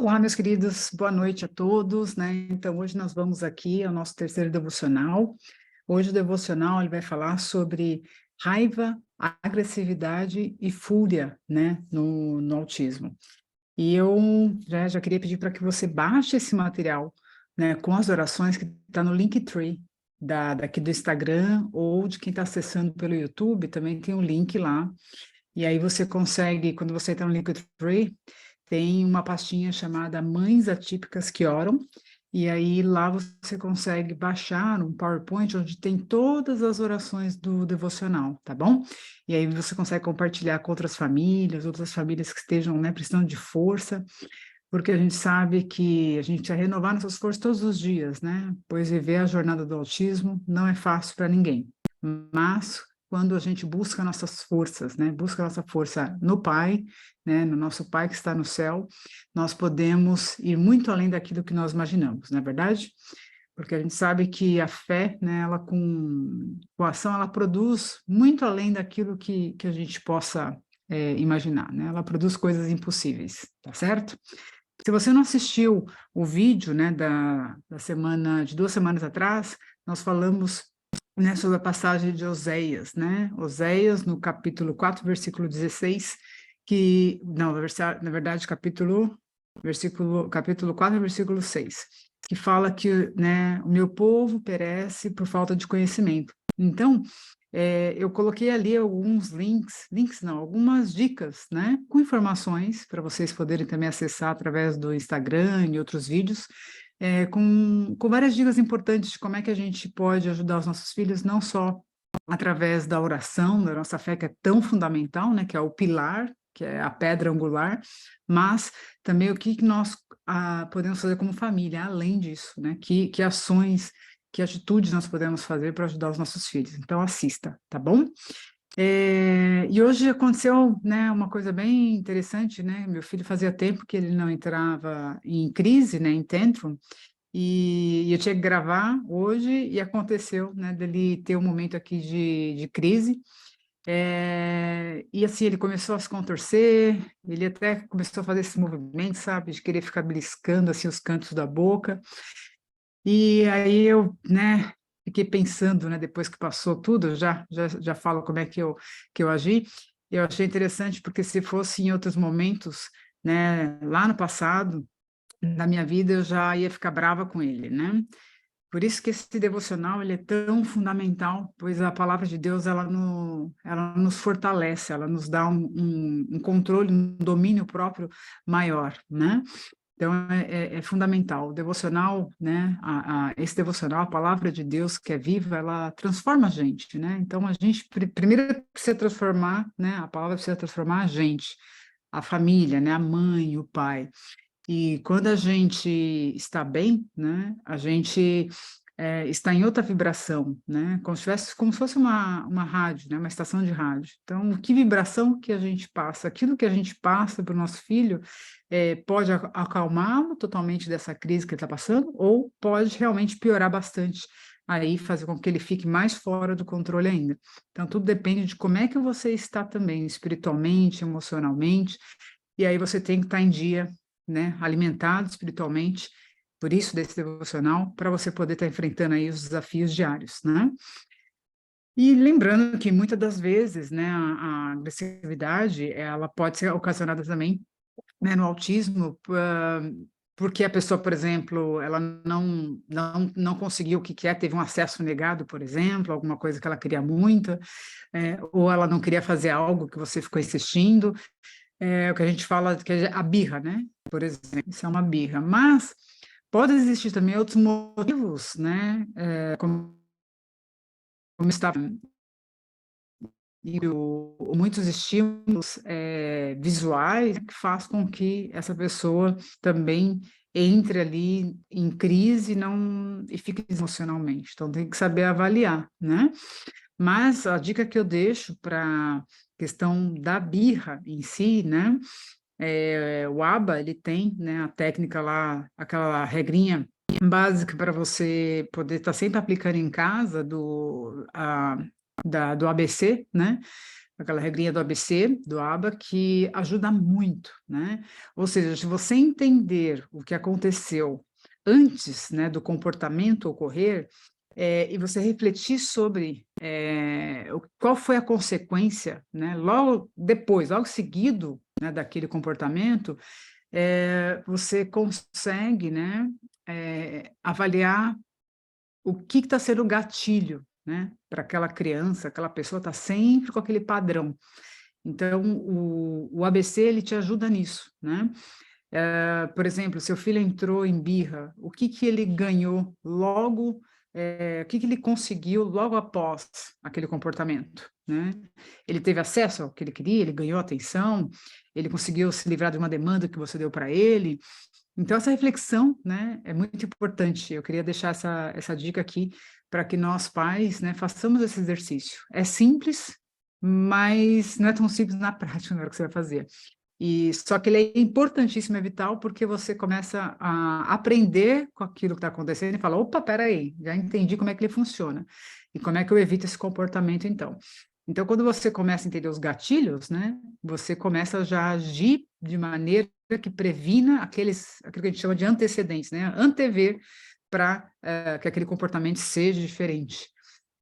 Olá, meus queridos, boa noite a todos, né? Então, hoje nós vamos aqui ao nosso terceiro devocional. Hoje o devocional ele vai falar sobre raiva, agressividade e fúria, né, no autismo. E eu já queria pedir para que você baixe esse material, né, com as orações que está no Linktree daqui do Instagram ou de quem está acessando pelo YouTube, também tem um link lá. E aí você consegue, quando você entra no Linktree, tem uma pastinha chamada Mães Atípicas que Oram, e aí lá você consegue baixar um PowerPoint onde tem todas as orações do devocional, tá bom? E aí você consegue compartilhar com outras famílias que estejam, né, precisando de força, porque a gente sabe que a gente precisa renovar nossas forças todos os dias, né? Pois viver a jornada do autismo não é fácil para ninguém. Mas quando a gente busca nossas forças, né? Busca nossa força no Pai, né? No nosso Pai que está no céu, nós podemos ir muito além daquilo que nós imaginamos, não é verdade? Porque a gente sabe que a fé, né? Ela com a ação, ela produz muito além daquilo que a gente possa imaginar, né? Ela produz coisas impossíveis, tá certo? Se você não assistiu o vídeo, né, da semana, de 2 semanas atrás, nós falamos, né, sobre a passagem de Oséias, né? Oséias, no capítulo 4, versículo 16, que, não, na verdade, capítulo 4, versículo 6, que fala que, né, o meu povo perece por falta de conhecimento. Então, eu coloquei ali alguns links não, algumas dicas, né, com informações para vocês poderem também acessar através do Instagram e outros vídeos, com várias dicas importantes de como é que a gente pode ajudar os nossos filhos, não só através da oração, da nossa fé, que é tão fundamental, né, que é o pilar, que é a pedra angular, mas também o que nós podemos fazer como família, além disso, né, que ações, que atitudes nós podemos fazer para ajudar os nossos filhos. Então, assista, tá bom? E hoje aconteceu, né, uma coisa bem interessante, né? Meu filho fazia tempo que ele não entrava em crise, né, em tantrum, e eu tinha que gravar hoje e aconteceu, né, dele ter um momento aqui de crise. E assim, ele começou a se contorcer, ele até começou a fazer esse movimento, sabe, de querer ficar beliscando assim os cantos da boca. E aí eu, né, fiquei pensando, né, depois que passou tudo, já falo como é que eu agi. Eu achei interessante porque se fosse em outros momentos, né, lá no passado, na minha vida, eu já ia ficar brava com ele, né? Por isso que esse devocional ele é tão fundamental, pois a palavra de Deus ela nos fortalece, ela nos dá um controle, um domínio próprio maior, né? Então, é fundamental. O devocional, né? Esse devocional, a palavra de Deus que é viva, ela transforma a gente, né? Então, a gente primeiro precisa transformar, né? A palavra precisa transformar a gente, a família, né? A mãe, o pai. E quando a gente está bem, né? A gente está em outra vibração, né? Como se fosse uma rádio, né? Uma estação de rádio. Então, que vibração que a gente passa? Aquilo que a gente passa para o nosso filho pode acalmá-lo totalmente dessa crise que ele está passando, ou pode realmente piorar bastante, aí fazer com que ele fique mais fora do controle ainda. Então, tudo depende de como é que você está também, espiritualmente, emocionalmente, e aí você tem que estar em dia, né? Alimentado espiritualmente, por isso desse devocional, para você poder estar enfrentando aí os desafios diários, né? E lembrando que muitas das vezes, né, a agressividade, ela pode ser ocasionada também, né, no autismo, porque a pessoa, por exemplo, ela não conseguiu o que quer, teve um acesso negado, por exemplo, alguma coisa que ela queria muito, ou ela não queria fazer algo que você ficou insistindo, o que a gente fala que é a birra, né? Por exemplo, isso é uma birra, mas pode existir também outros motivos, né? Como está e muitos estímulos visuais que faz com que essa pessoa também entre ali em crise e fique emocionalmente. Então tem que saber avaliar, né? Mas a dica que eu deixo para questão da birra em si, né? O ABA, ele tem, né, a técnica lá, aquela regrinha básica para você poder estar sempre aplicando em casa do ABC, né? aquela regrinha do ABC, do ABA, que ajuda muito, né? Ou seja, se você entender o que aconteceu antes, né, do comportamento ocorrer, e você refletir sobre qual foi a consequência, né, logo depois, logo seguido, né, daquele comportamento, você consegue, né, avaliar o que está sendo o gatilho, né, para aquela criança, aquela pessoa está sempre com aquele padrão. Então, o ABC, ele te ajuda nisso, né? Por exemplo, seu filho entrou em birra, o que que ele ganhou logo, o que que ele conseguiu logo após aquele comportamento, né? Ele teve acesso ao que ele queria, ele ganhou atenção, ele conseguiu se livrar de uma demanda que você deu para ele. Então, essa reflexão, né, é muito importante. Eu queria deixar essa dica aqui para que nós, pais, né, façamos esse exercício. É simples, mas não é tão simples na prática na hora que você vai fazer. E só que ele é importantíssimo, é vital, porque você começa a aprender com aquilo que está acontecendo e fala, opa, peraí, já entendi como é que ele funciona. E como é que eu evito esse comportamento, então? Então, quando você começa a entender os gatilhos, né, você começa já a agir de maneira que previna aquilo que a gente chama de antecedentes, né, antever para que aquele comportamento seja diferente.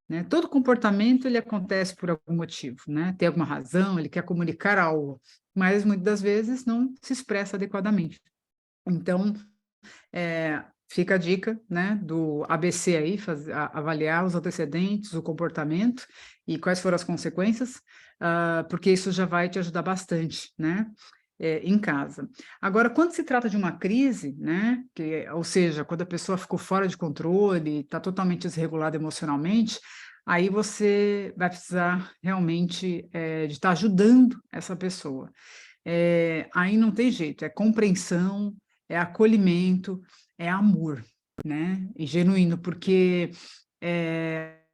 Né? Todo comportamento ele acontece por algum motivo, né? Tem alguma razão, ele quer comunicar algo, mas muitas das vezes não se expressa adequadamente. Então, fica a dica, né, do ABC aí, avaliar os antecedentes, o comportamento e quais foram as consequências, porque isso já vai te ajudar bastante, né, em casa. Agora, quando se trata de uma crise, né, ou seja, quando a pessoa ficou fora de controle, está totalmente desregulada emocionalmente, aí você vai precisar realmente de estar ajudando essa pessoa. Aí não tem jeito, é compreensão, é acolhimento, é amor, né? E genuíno, porque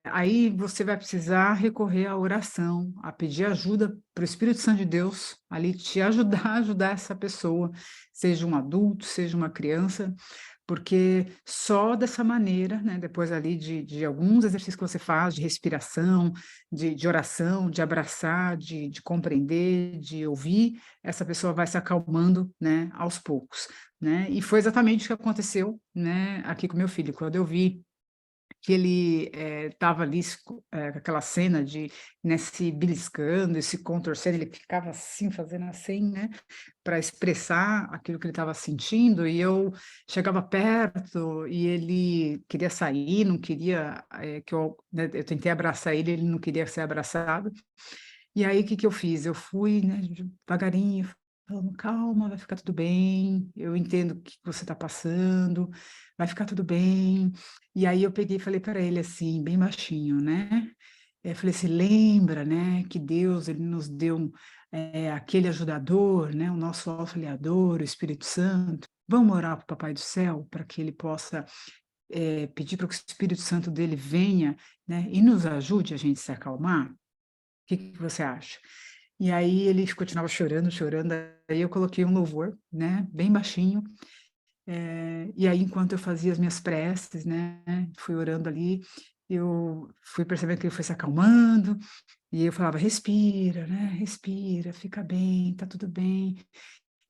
aí você vai precisar recorrer à oração, a pedir ajuda para o Espírito Santo de Deus ali te ajudar a ajudar essa pessoa, seja um adulto, seja uma criança, porque só dessa maneira, né, depois ali de alguns exercícios que você faz, de respiração, de oração, de abraçar, de compreender, de ouvir, essa pessoa vai se acalmando, né, aos poucos, né? E foi exatamente o que aconteceu, né, aqui com meu filho. Quando eu vi que ele estava ali com aquela cena de, né, se beliscando e se contorcendo, ele ficava assim, fazendo assim, né, para expressar aquilo que ele estava sentindo, e eu chegava perto e ele queria sair, não queria né, eu tentei abraçar ele, ele não queria ser abraçado. E aí, o que que eu fiz? Eu fui, né, devagarinho, falando: "Calma, vai ficar tudo bem, eu entendo o que você está passando, vai ficar tudo bem". E aí eu peguei e falei para ele assim, bem baixinho, né, falei assim: "Lembra, né, que Deus ele nos deu, aquele ajudador, né, o nosso auxiliador, o Espírito Santo. Vamos orar para o Papai do céu, para que ele possa, pedir para que o Espírito Santo dele venha, né, e nos ajude a gente se acalmar? O que que você acha?". E aí ele continuava chorando, chorando, aí eu coloquei um louvor, né, bem baixinho, e aí enquanto eu fazia as minhas preces, né, fui orando ali, eu fui percebendo que ele foi se acalmando, e eu falava: "Respira, né, respira, fica bem, tá tudo bem".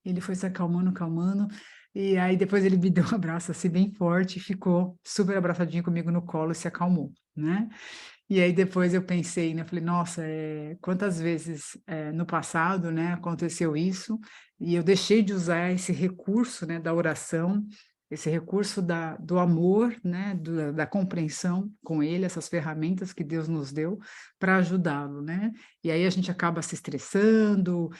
Ele foi se acalmando, acalmando, e aí depois ele me deu um abraço, assim, bem forte e ficou super abraçadinho comigo no colo e se acalmou, né. E aí depois eu pensei, né, falei: "Nossa, quantas vezes, no passado, né, aconteceu isso, e eu deixei de usar esse recurso, né, da oração, esse recurso do amor, né, da compreensão com ele, essas ferramentas que Deus nos deu para ajudá-lo", né. E aí a gente acaba se estressando,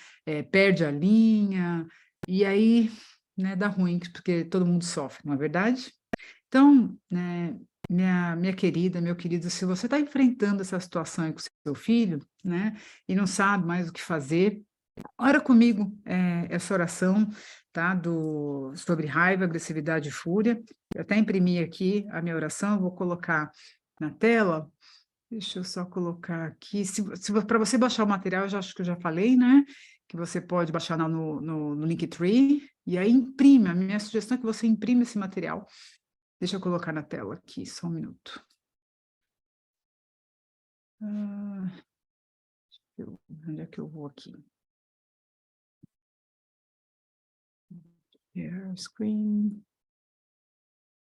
perde a linha, e aí, né, dá ruim, porque todo mundo sofre, não é verdade? Então, né, minha querida, meu querido, se você está enfrentando essa situação aí com seu filho, né, e não sabe mais o que fazer, ora comigo, essa oração, tá, sobre raiva, agressividade e fúria. Eu até imprimi aqui a minha oração, vou colocar na tela. Deixa eu só colocar aqui. Se para você baixar o material, eu já acho que eu já falei, né, que você pode baixar lá no Linktree, e aí imprime. A minha sugestão é que você imprima esse material. Deixa eu colocar na tela aqui, só um minuto. Ah, Onde é que eu vou aqui? Share screen.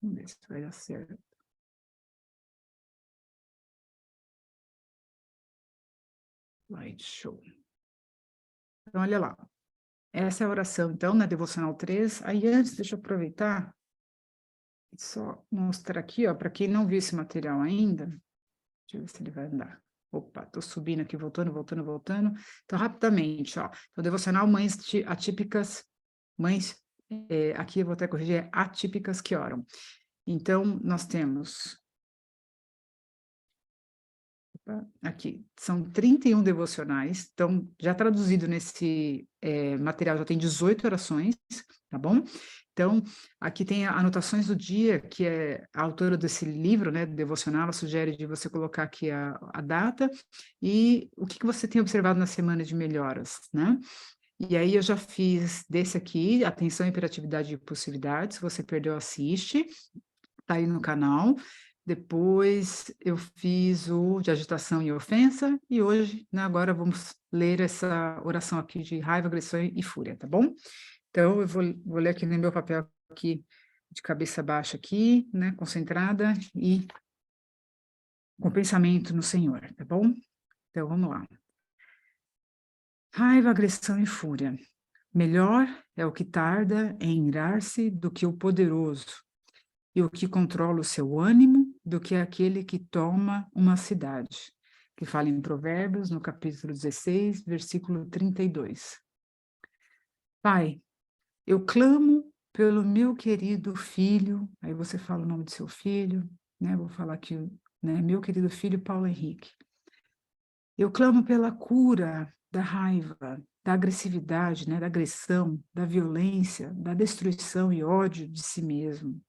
Vamos ver se vai dar certo. Slideshow. Então, olha lá. Essa é a oração, então, na Devocional 3. Aí, antes, deixa eu aproveitar e só mostrar aqui, ó, para quem não viu esse material ainda. Deixa eu ver se ele vai andar. Opa, tô subindo aqui, voltando. Então, rapidamente, ó. Então, Devocional Mães Atípicas, Mães, aqui eu vou até corrigir, é atípicas que oram. Então, nós temos... Aqui, são 31 devocionais, então, já traduzido nesse material, já tem 18 orações, tá bom? Então, aqui tem anotações do dia, que é a autora desse livro, né, devocional, ela sugere de você colocar aqui a data e o que você tem observado na semana de melhoras, né? E aí eu já fiz desse aqui, atenção, hiperatividade e impulsividade, se você perdeu, assiste, tá aí no canal. Depois eu fiz o de agitação e ofensa, e hoje, né, agora vamos ler essa oração aqui de raiva, agressão e fúria, tá bom? Então, eu vou ler aqui no meu papel aqui, de cabeça baixa aqui, né, concentrada e com pensamento no Senhor, tá bom? Então, vamos lá. Raiva, agressão e fúria. Melhor é o que tarda em irar-se do que o poderoso, e o que controla o seu ânimo do que aquele que toma uma cidade, que fala em Provérbios, no capítulo 16, versículo 32. Pai, eu clamo pelo meu querido filho, aí você fala o nome do seu filho, né? Vou falar aqui, né? Meu querido filho Paulo Henrique. Eu clamo pela cura da raiva, da agressividade, né? Da agressão, da violência, da destruição e ódio de si mesmo.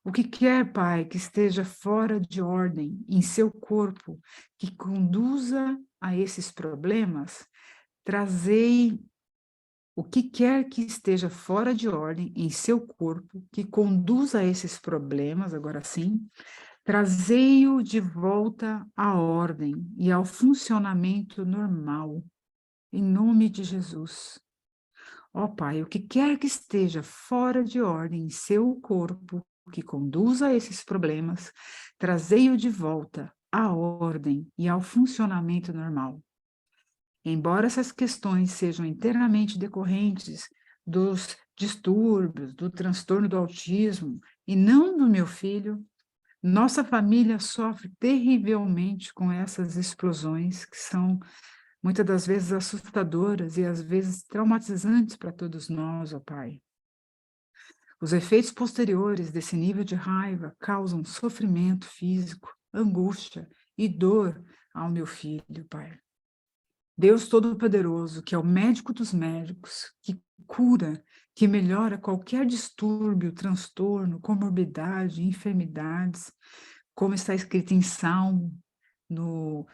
O que quer, Pai, que esteja fora de ordem em seu corpo, que conduza a esses problemas, trazei o que quer que esteja fora de ordem em seu corpo, que conduza a esses problemas, agora sim, trazei-o de volta à ordem e ao funcionamento normal, em nome de Jesus. Ó Pai, o que quer que esteja fora de ordem em seu corpo, que conduza a esses problemas, trazei-o de volta à ordem e ao funcionamento normal. Embora essas questões sejam inteiramente decorrentes dos distúrbios, do transtorno do autismo, e não do meu filho, nossa família sofre terrivelmente com essas explosões, que são muitas das vezes assustadoras e às vezes traumatizantes para todos nós, ó Pai. Os efeitos posteriores desse nível de raiva causam sofrimento físico, angústia e dor ao meu filho, Pai. Deus Todo-Poderoso, que é o médico dos médicos, que cura, que melhora qualquer distúrbio, transtorno, comorbidade, enfermidades, como está escrito em Salmo, no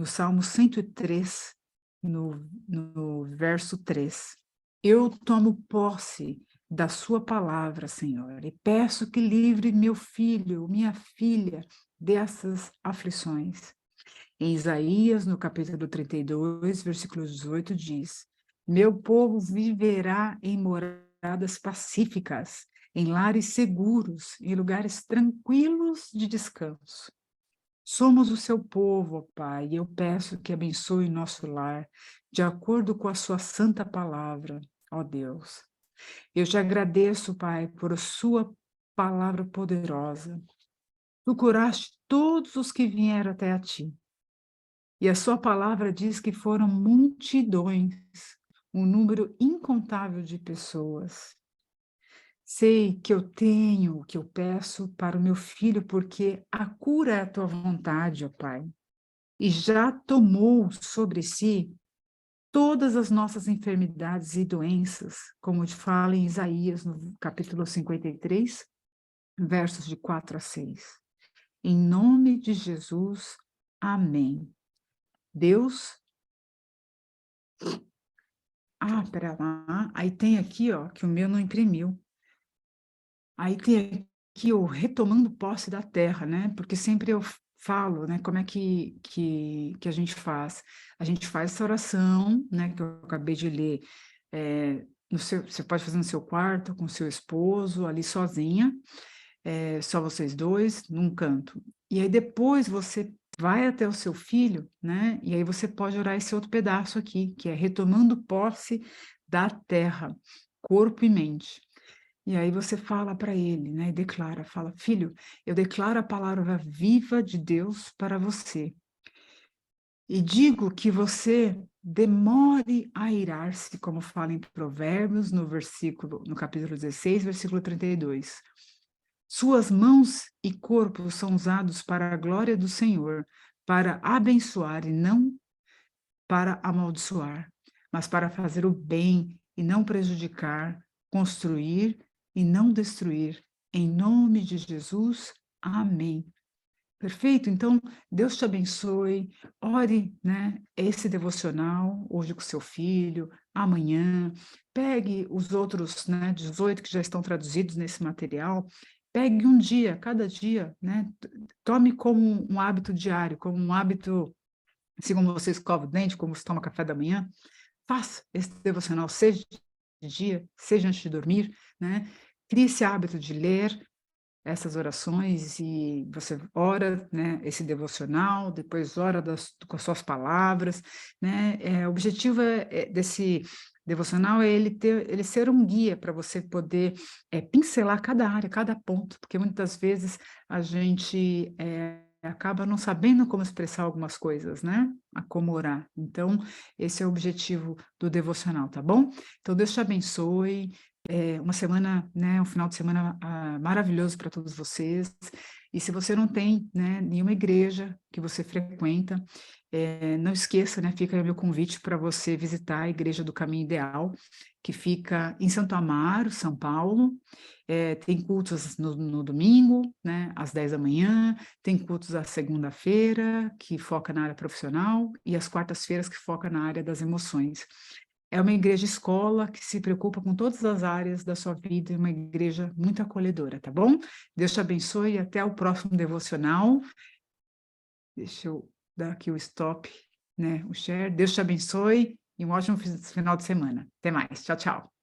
Salmo 103, no verso 3. Eu tomo posse da sua palavra, Senhor, e peço que livre meu filho, minha filha, dessas aflições. Em Isaías, no capítulo 32, versículo 18, diz: meu povo viverá em moradas pacíficas, em lares seguros, em lugares tranquilos de descanso. Somos o seu povo, ó Pai, e eu peço que abençoe nosso lar, de acordo com a sua santa palavra, ó Deus. Eu te agradeço, Pai, por a sua palavra poderosa. Tu curaste todos os que vieram até a ti. E a sua palavra diz que foram multidões, um número incontável de pessoas. Sei que eu tenho o que eu peço para o meu filho, porque a cura é a tua vontade, ó Pai. E já tomou sobre si todas as nossas enfermidades e doenças, como fala em Isaías, no capítulo 53, versos de 4 a 6. Em nome de Jesus, amém. Deus... pera lá. Aí tem aqui, ó, que o meu não imprimiu. Aí tem aqui o retomando posse da terra, né? Porque sempre eu falo, né, como é que a gente faz. A gente faz essa oração, né, que eu acabei de ler, você pode fazer no seu quarto, com seu esposo, ali sozinha, só vocês dois, num canto. E aí depois você vai até o seu filho, né, e aí você pode orar esse outro pedaço aqui, que é retomando posse da terra, corpo e mente. E aí você fala para ele, né, e declara, fala: "Filho, eu declaro a palavra viva de Deus para você, e digo que você demore a irar-se", como fala em Provérbios, no capítulo 16, versículo 32. "Suas mãos e corpo são usados para a glória do Senhor, para abençoar e não para amaldiçoar, mas para fazer o bem e não prejudicar, construir e não destruir. Em nome de Jesus, amém." Perfeito? Então, Deus te abençoe. Ore, né, esse devocional hoje com seu filho, amanhã. Pegue os outros, né, 18 que já estão traduzidos nesse material. Pegue um dia, cada dia, né? Tome como um hábito diário, como um hábito, assim como você escova o dente, como você toma café da manhã. Faça esse devocional, seja de dia, seja antes de dormir, né? Crie esse hábito de ler essas orações e você ora, né, esse devocional, depois ora com as suas palavras, né? O objetivo desse devocional é ele ser um guia para você poder pincelar cada área, cada ponto, porque muitas vezes a gente acaba não sabendo como expressar algumas coisas, né? A como orar. Então, esse é o objetivo do devocional, tá bom? Então, Deus te abençoe. Uma semana, né, um final de semana maravilhoso para todos vocês. E se você não tem, né, nenhuma igreja que você frequenta, não esqueça, né, fica aí o meu convite para você visitar a Igreja do Caminho Ideal, que fica em Santo Amaro, São Paulo. Tem cultos no domingo, né, às 10 da manhã, tem cultos à segunda-feira, que foca na área profissional, e às quartas-feiras, que foca na área das emoções. É uma igreja escola que se preocupa com todas as áreas da sua vida, é uma igreja muito acolhedora, tá bom? Deus te abençoe e até o próximo devocional. Deixa eu dar aqui o stop, né, o share. Deus te abençoe e um ótimo final de semana. Até mais. Tchau, tchau.